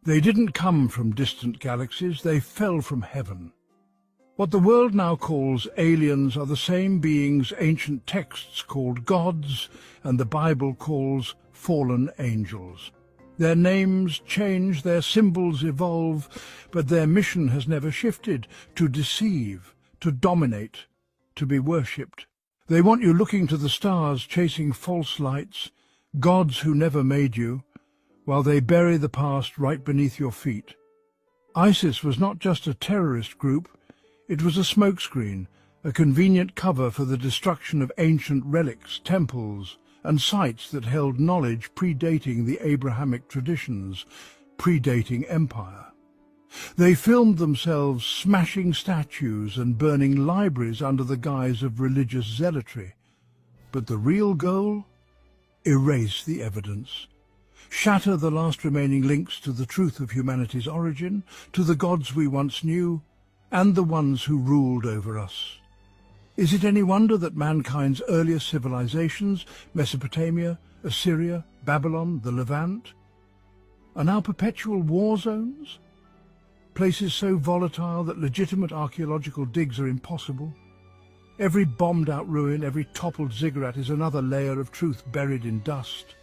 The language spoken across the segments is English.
They didn't come from distant galaxies, they fell from heaven. What the world now calls aliens are the same beings ancient texts called gods and the Bible calls fallen angels. Their names change, their symbols evolve, but their mission has never shifted: to deceive, to dominate, to be worshipped. They want you looking to the stars, chasing false lights, gods who never made you, while they bury the past right beneath your feet. ISIS was not just a terrorist group, it was a smokescreen, a convenient cover for the destruction of ancient relics, temples, and sites that held knowledge predating the Abrahamic traditions, predating empire. They filmed themselves smashing statues and burning libraries under the guise of religious zealotry. But the real goal? Erase the evidence. Shatter the last remaining links to the truth of humanity's origin, to the gods we once knew, and the ones who ruled over us. Is it any wonder that mankind's earliest civilizations, Mesopotamia, Assyria, Babylon, the Levant, are now perpetual war zones? Places so volatile that legitimate archaeological digs are impossible. Every bombed-out ruin, every toppled ziggurat is another layer of truth buried in dust.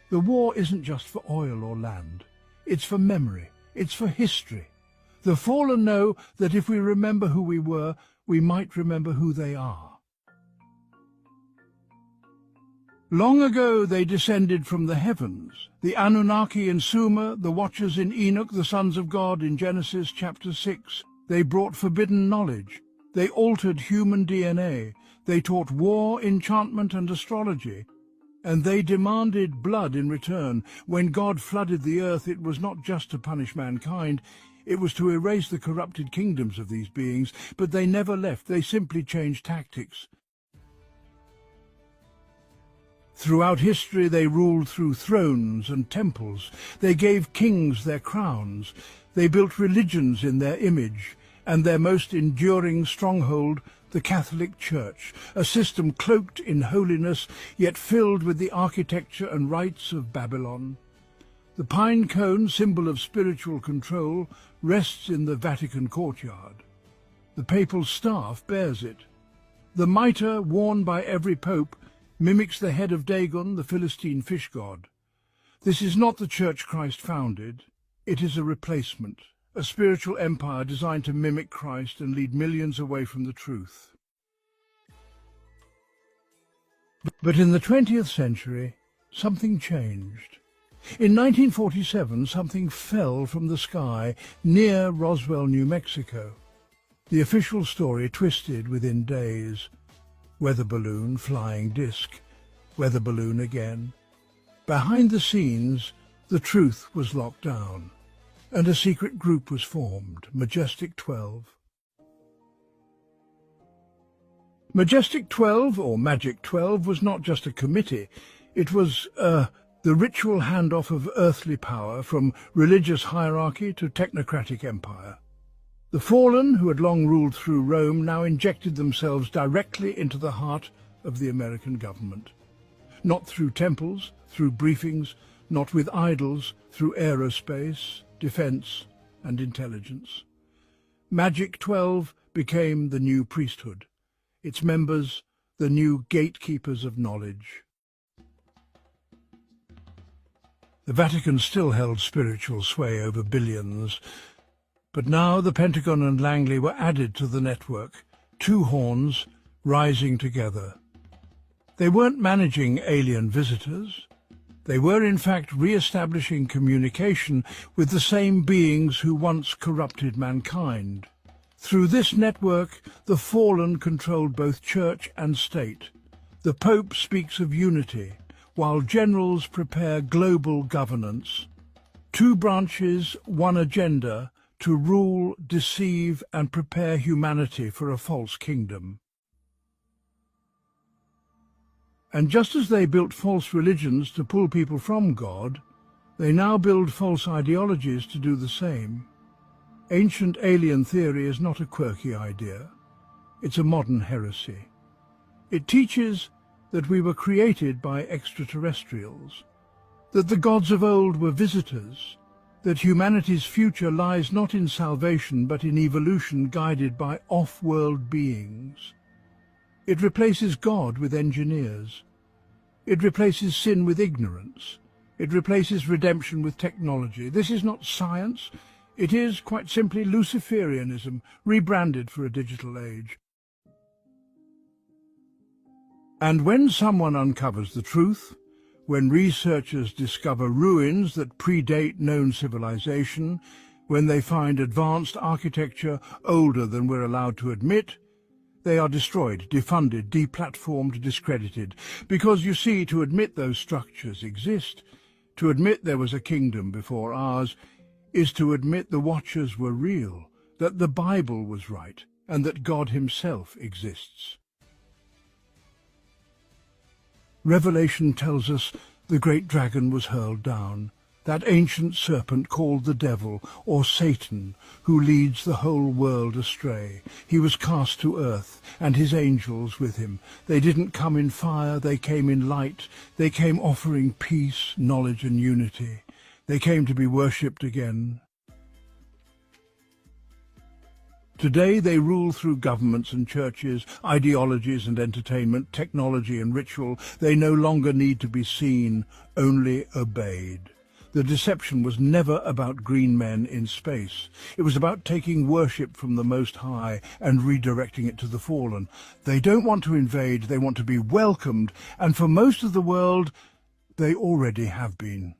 The war isn't just for oil or land. It's for memory. It's for history. The fallen know that if we remember who we were, we might remember who they are. Long ago they descended from the heavens, the Anunnaki in Sumer, the Watchers in Enoch, the sons of God in Genesis chapter 6. They brought forbidden knowledge. They altered human DNA. They taught war, enchantment, and astrology. And they demanded blood in return. When God flooded the earth, it was not just to punish mankind, it was to erase the corrupted kingdoms of these beings, but they never left. They simply changed tactics. Throughout history they ruled through thrones and temples. They gave kings their crowns. They built religions in their image, and their most enduring stronghold, the Catholic Church, a system cloaked in holiness, yet filled with the architecture and rites of Babylon. The pine cone, symbol of spiritual control, rests in the Vatican courtyard. The papal staff bears it. The mitre, worn by every pope, mimics the head of Dagon, the Philistine fish god. This is not the church Christ founded. It is a replacement, a spiritual empire designed to mimic Christ and lead millions away from the truth. But in the 20th century, something changed. In 1947, something fell from the sky near Roswell, New Mexico. The official story twisted within days. Weather balloon, flying disc, weather balloon again. Behind the scenes, the truth was locked down, and a secret group was formed, Majestic 12. Majestic 12, or Magic 12, was not just a committee. It was the ritual handoff of earthly power from religious hierarchy to technocratic empire. The fallen, who had long ruled through Rome, now injected themselves directly into the heart of the American government. Not through temples, through briefings, not with idols, through aerospace, defense, and intelligence. Magic 12 became the new priesthood, its members the new gatekeepers of knowledge. The Vatican still held spiritual sway over billions, but now the Pentagon and Langley were added to the network, two horns rising together. They weren't managing alien visitors. They were in fact re-establishing communication with the same beings who once corrupted mankind. Through this network, the fallen controlled both church and state. The Pope speaks of unity, while generals prepare global governance. Two branches, one agenda, to rule, deceive, and prepare humanity for a false kingdom. And just as they built false religions to pull people from God, they now build false ideologies to do the same. Ancient alien theory is not a quirky idea. It's a modern heresy. It teaches that we were created by extraterrestrials, that the gods of old were visitors, that humanity's future lies not in salvation but in evolution guided by off-world beings. It replaces God with engineers. It replaces sin with ignorance. It replaces redemption with technology. This is not science. It is, quite simply, Luciferianism, rebranded for a digital age. And when someone uncovers the truth, when researchers discover ruins that predate known civilization, when they find advanced architecture older than we're allowed to admit, they are destroyed, defunded, deplatformed, discredited. Because, you see, to admit those structures exist, to admit there was a kingdom before ours, is to admit the Watchers were real, that the Bible was right, and that God himself exists. Revelation tells us the great dragon was hurled down, that ancient serpent called the devil, or Satan, who leads the whole world astray. He was cast to earth, and his angels with him. They didn't come in fire, they came in light. They came offering peace, knowledge, and unity. They came to be worshipped again. Today they rule through governments and churches, ideologies and entertainment, technology and ritual. They no longer need to be seen, only obeyed. The deception was never about green men in space. It was about taking worship from the Most High and redirecting it to the fallen. They don't want to invade, they want to be welcomed, and for most of the world, they already have been.